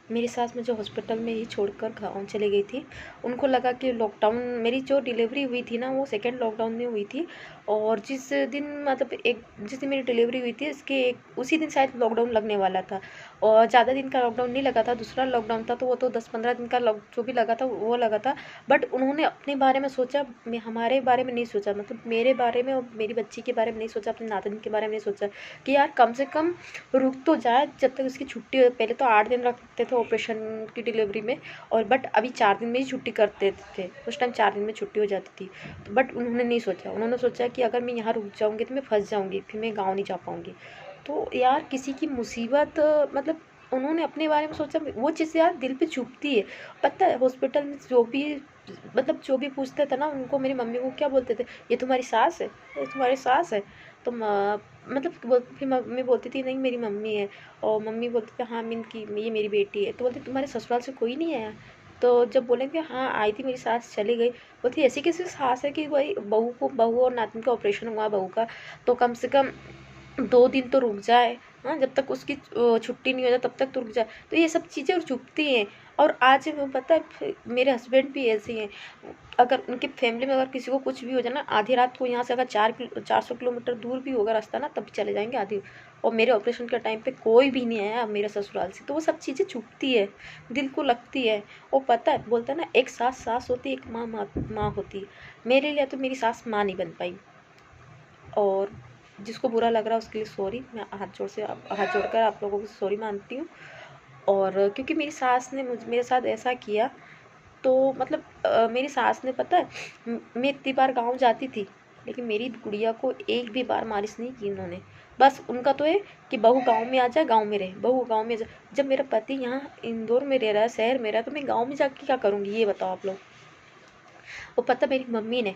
मेरी सास मुझे हॉस्पिटल में ही छोड़कर गाँव चली गई थी। उनको लगा कि लॉकडाउन, मेरी जो डिलीवरी हुई थी ना वो सेकंड लॉकडाउन में हुई थी, और जिस दिन मेरी डिलीवरी हुई थी इसके उसी दिन शायद लॉकडाउन लगने वाला था, और ज़्यादा दिन का लॉकडाउन नहीं लगा था, दूसरा लॉकडाउन था, तो वो तो 10-15 दिन का लॉक जो भी लगा था वो लगा था। बट उन्होंने अपने बारे में सोचा, हमारे बारे में नहीं सोचा, मतलब मेरे बारे में और मेरी बच्ची के बारे में नहीं सोचा, अपने नातनी के बारे में नहीं सोचा कि यार कम से कम रुक तो जाए जब तक उसकी छुट्टी हो। पहले तो 8 दिन रखते थे ऑपरेशन की डिलीवरी में, और बट अभी 4 दिन में ही छुट्टी करते थे, उस टाइम 4 दिन में छुट्टी हो जाती थी। तो बट उन्होंने नहीं सोचा, उन्होंने सोचा कि अगर मैं यहाँ रुक जाऊँगी तो मैं फंस जाऊँगी, फिर मैं गाँव नहीं जा पाऊँगी। तो यार किसी की मुसीबत, मतलब उन्होंने अपने बारे में सोचा, वो चीज़ यार दिल पे चुभती है। पता है हॉस्पिटल में जो भी पूछते थे ना, उनको मेरी मम्मी को क्या बोलते थे, ये तुम्हारी सास है, ये तुम्हारी सास है। तो फिर मम्मी बोलती थी नहीं मेरी मम्मी है, और मम्मी बोलती थी हाँ इनकी, ये मेरी बेटी है। तो बोलती तुम्हारे ससुराल से कोई नहीं आया? तो जब बोलेंगे हाँ आई थी मेरी सास चली गई, बोलती ऐसी कैसी सास है कि भाई बहू और नातनी का ऑपरेशन हुआ बहू का, तो कम से कम 2 दिन तो रुक जाए, हाँ जब तक उसकी छुट्टी नहीं हो जाए तब तक तो रुक जाए। तो ये सब चीज़ें चुभती हैं। और आज पता है मेरे हस्बैंड भी ऐसे हैं, अगर उनकी फैमिली में अगर किसी को कुछ भी हो जाए ना, आधी रात को यहाँ से अगर 400 किलोमीटर दूर भी होगा रास्ता ना, तब भी चले जाएंगे आधी। और मेरे ऑपरेशन के टाइम पे कोई भी नहीं आया मेरे ससुराल से। तो वो सब चीज़ें चुभती है, दिल को लगती है। और पता है बोलता है ना, एक सास सास होती है, एक माँ होती है। मेरे लिए तो मेरी सास माँ नहीं बन पाई, और जिसको बुरा लग रहा है उसके लिए सॉरी, मैं हाथ जोड़कर आप लोगों को सॉरी मानती हूँ। और क्योंकि मेरी सास ने मेरे साथ ऐसा किया, तो मतलब मेरी सास ने पता है, मैं इतनी बार गाँव जाती थी, लेकिन मेरी गुड़िया को एक भी बार मालिश नहीं की उन्होंने। बस उनका तो है कि बहू गाँव में आ जाए, गाँव में रहे, बहू गाँव में जाए। जब मेरा पति यहाँ इंदौर में रह रहा है, शहर में रहा है, तो मैं गाँव में जाके क्या करूँगी, ये बताओ आप लोग। और पता मेरी मम्मी ने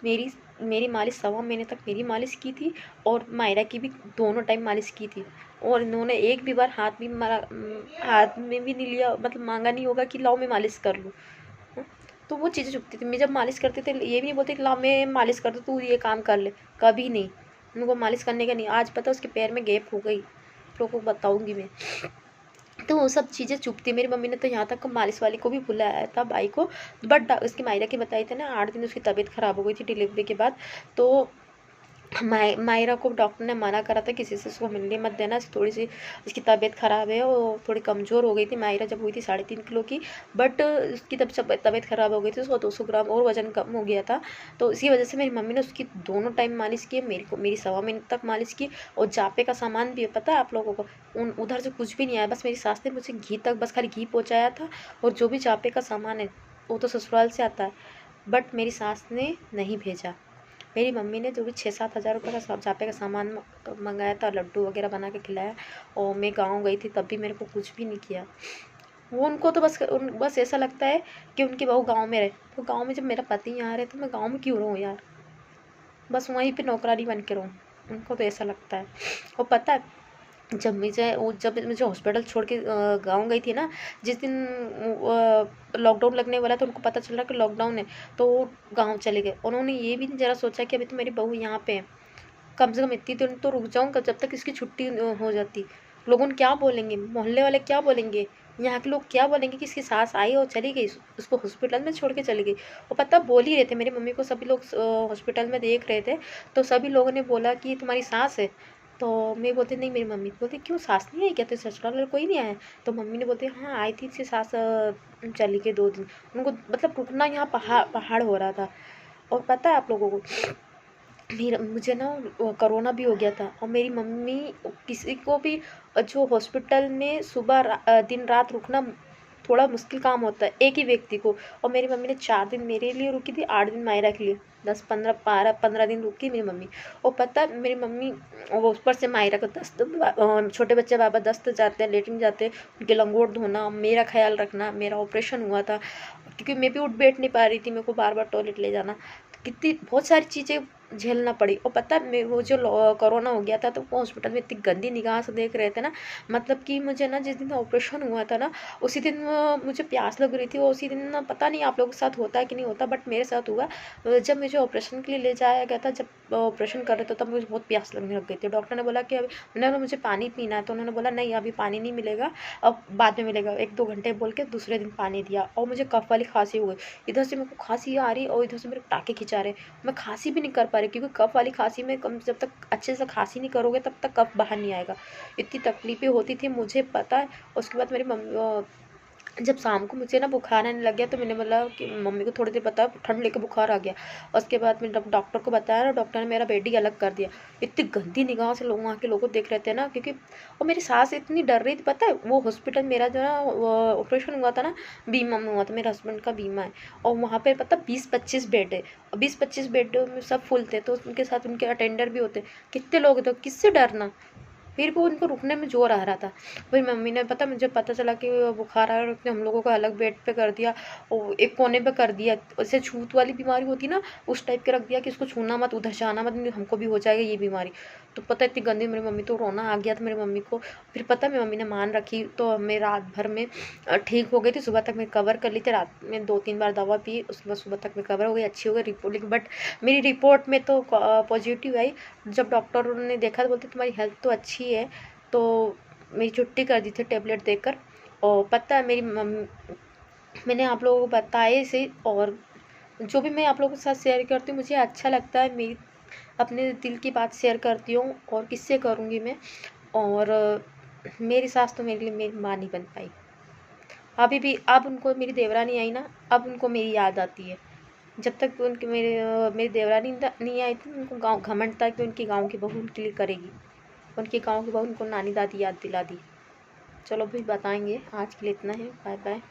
मेरी मेरी मालिश 1.25 महीने तक मेरी मालिश की थी, और मायरा की भी दोनों टाइम मालिश की थी। और इन्होंने एक भी बार हाथ में भी नहीं लिया, मतलब मांगा नहीं होगा कि लाओ मैं मालिश कर लूँ। तो वो चीज़ें चुभती थी। मैं जब मालिश करते थे ये भी नहीं बोलते कि लाओ मैं मालिश कर दूँ, तू ये काम कर ले, कभी नहीं। उनको मालिश करने का नहीं। आज पता उसके पैर में गैप हो गई, लोगों को बताऊंगी मैं। तो वो सब चीज़ें चुभती। मेरी मम्मी ने तो यहाँ तक मालिश वाली को भी बुलाया था बाई को, बट उसकी मायरा की बताई थी ना, 8 दिन उसकी तबीयत ख़राब हो गई थी डिलीवरी के बाद। तो मायरा को डॉक्टर ने मना करा था किसी से उसको मिलने मत देना, थोड़ी सी इसकी तबीयत ख़राब है, और थोड़ी कमज़ोर हो गई थी मायरा जब हुई थी 3.5 किलो की। बट उसकी जब तबीयत ख़राब हो गई थी, उसको 200 ग्राम और वजन कम हो गया था। तो इसी वजह से मेरी मम्मी ने उसकी दोनों टाइम मालिश की, मेरी 1.25 महीने तक मालिश की। और जापे का सामान भी है पता है आप लोगों को, उधर से कुछ भी नहीं आया, बस मेरी सास ने मुझे घी तक, बस खाली घी पहुँचाया था। और जो भी जापे का सामान है वो तो ससुराल से आता है, बट मेरी सास ने नहीं भेजा। मेरी मम्मी ने जो भी 6-7 हज़ार रुपये का जापे का सामान मंगाया था, लड्डू वगैरह बना के खिलाया। और मैं गाँव गई थी तब भी मेरे को कुछ भी नहीं किया। वो उनको तो बस ऐसा लगता है कि उनकी बहू गाँव में रहे। तो गाँव में जब मेरा पति यहाँ रहे तो मैं गाँव में क्यों रहूँ यार, बस वहीं पे नौकरानी बन के रहूँ। उनको तो ऐसा लगता है। और पता है जब मुझे हॉस्पिटल छोड़ के गाँव गई थी ना, जिस दिन लॉकडाउन लगने वाला था, उनको पता चल रहा कि लॉकडाउन है, तो वो गाँव चले गए। उन्होंने ये भी नहीं ज़रा सोचा कि अभी तो मेरी बहू यहाँ पे है, कम से कम इतनी दिन तो रुक जाऊँ जब तक इसकी छुट्टी हो जाती। लोगों ने क्या बोलेंगे, मोहल्ले वाले क्या बोलेंगे, यहाँ के लोग क्या बोलेंगे कि इसकी सास आई और चली गई, उसको हॉस्पिटल में छोड़ के चली गई। और पता बोल ही रहे थे मेरी मम्मी को, सभी लोग हॉस्पिटल में देख रहे थे, तो सभी लोगों ने बोला कि ये तुम्हारी सास है। तो मैं बोलती नहीं मेरी मम्मी, बोलती क्यों सास नहीं आई क्या, तेरे ससुराल वाले कोई नहीं आया? तो मम्मी ने बोलती हाँ आई थी इसकी सास, चली गई 2 दिन। उनको मतलब रुकना यहाँ पहाड़ हो रहा था। और पता है आप लोगों को, मुझे ना कोरोना भी हो गया था, और मेरी मम्मी किसी को भी जो हॉस्पिटल में दिन रात रुकना थोड़ा मुश्किल काम होता है एक ही व्यक्ति को। और मेरी मम्मी ने 4 दिन मेरे लिए रुकी थी, 8 दिन मायरा के लिए, 10-15 दिन रुकी मेरी मम्मी। और पता है मेरी मम्मी, वो ऊपर से मायरा को दस्त, छोटे बच्चे बाबा दस्त जाते हैं, लेटरिन जाते हैं, उनके लंगोट धोना, मेरा ख्याल रखना। मेरा ऑपरेशन हुआ था क्योंकि मैं भी उठ बैठ नहीं पा रही थी, मेरे को बार बार टॉयलेट ले जाना, कितनी बहुत सारी चीज़ें झेलना पड़ी। और पता है वो जो कोरोना हो गया था तो वो हॉस्पिटल में इतनी गंदी निगाह से देख रहे थे ना, मतलब कि मुझे ना जिस दिन ऑपरेशन हुआ था ना उसी दिन मुझे प्यास लग रही थी। और उसी दिन ना पता नहीं आप लोगों के साथ होता है कि नहीं होता, बट मेरे साथ हुआ। जब मुझे ऑपरेशन के लिए ले जाया गया था, जब ऑपरेशन कर रहे थे तब मुझे बहुत प्यास लगने लग गई थी। डॉक्टर ने बोला कि अभी, मैंने बोला मुझे पानी पीना है, तो उन्होंने बोला नहीं अभी पानी नहीं मिलेगा, अब बाद में मिलेगा। 1-2 घंटे बोल के दूसरे दिन पानी दिया। और मुझे कफ वाली खांसी हो गई, इधर से मेरे को खांसी आ रही और इधर से मेरे टाँके खिंचा रहे। मैं खांसी भी नहीं कर पा रही, क्योंकि कफ वाली खांसी में कम जब तक अच्छे से खांसी नहीं करोगे तब तक कफ बाहर नहीं आएगा। इतनी तकलीफ़ें होती थी मुझे पता है। उसके बाद मेरी मम्मी जब शाम को मुझे ना बुखार आने लग गया तो मैंने बोला कि मम्मी को थोड़ी देर बताया, ठंड लेके बुखार आ गया। उसके बाद मैंने डॉक्टर को बताया ना, डॉक्टर ने मेरा बेड ही अलग कर दिया। इतनी गंदी निगाह से लोग वहाँ के लोग देख रहे थे ना, क्योंकि और मेरी सास इतनी डर रही थी पता है। वो हॉस्पिटल मेरा जो ना ऑपरेशन हुआ था ना, बीमा में हुआ था, मेरे हस्बैंड का बीमा है। और वहाँ पे पता 20-25 बेड है, और 20-25 बेड में सब फुल थे, तो उनके साथ उनके अटेंडर भी होते। कितने लोग थे, किससे डरना। फिर भी उनको रुकने में ज़ोर आ रहा था। फिर मम्मी ने पता, मुझे पता चला कि बुखार आया और उसने हम लोगों को अलग बेड पे कर दिया और एक कोने पे कर दिया। जैसे छूत वाली बीमारी होती ना, उस टाइप के रख दिया कि इसको छूना मत, उधर से आना मत, नहीं हमको भी हो जाएगा ये बीमारी। तो पता इतनी गंदी, मेरी मम्मी तो रोना आ गया था मेरी मम्मी को। फिर पता मेरी मम्मी ने मान रखी, तो मैं रात भर में ठीक हो गई थी। सुबह तक मैं कवर कर ली थी, रात में 2-3 बार दवा पी, उसके बाद सुबह तक मैं कवर हो गई, अच्छी हो गई रिपोर्ट। बट मेरी रिपोर्ट में तो पॉजिटिव आई। जब डॉक्टर ने देखा तो बोलते तुम्हारी हेल्थ तो अच्छी है, तो मेरी छुट्टी कर दी थी टेबलेट देकर। और पता है मेरी मैंने आप लोगों को बताए से, और जो भी मैं आप लोगों के साथ शेयर करती हूँ मुझे अच्छा लगता है। मेरी अपने दिल की बात शेयर करती हूँ, और किससे करूँगी मैं। और मेरी सास तो मेरे लिए मेरी माँ नहीं बन पाई। अभी भी अब उनको मेरी देवरानी आई ना, अब उनको मेरी याद आती है। जब तक उनकी मेरी देवरानी नहीं आई थी, उनको गाँव घमंड था कि उनकी गाँव की बहू उनके लिए करेगी। उनके गाँव की बहू उनको नानी दादी याद दिला दी। चलो भी बताएंगे, आज के लिए इतना है, बाय बाय।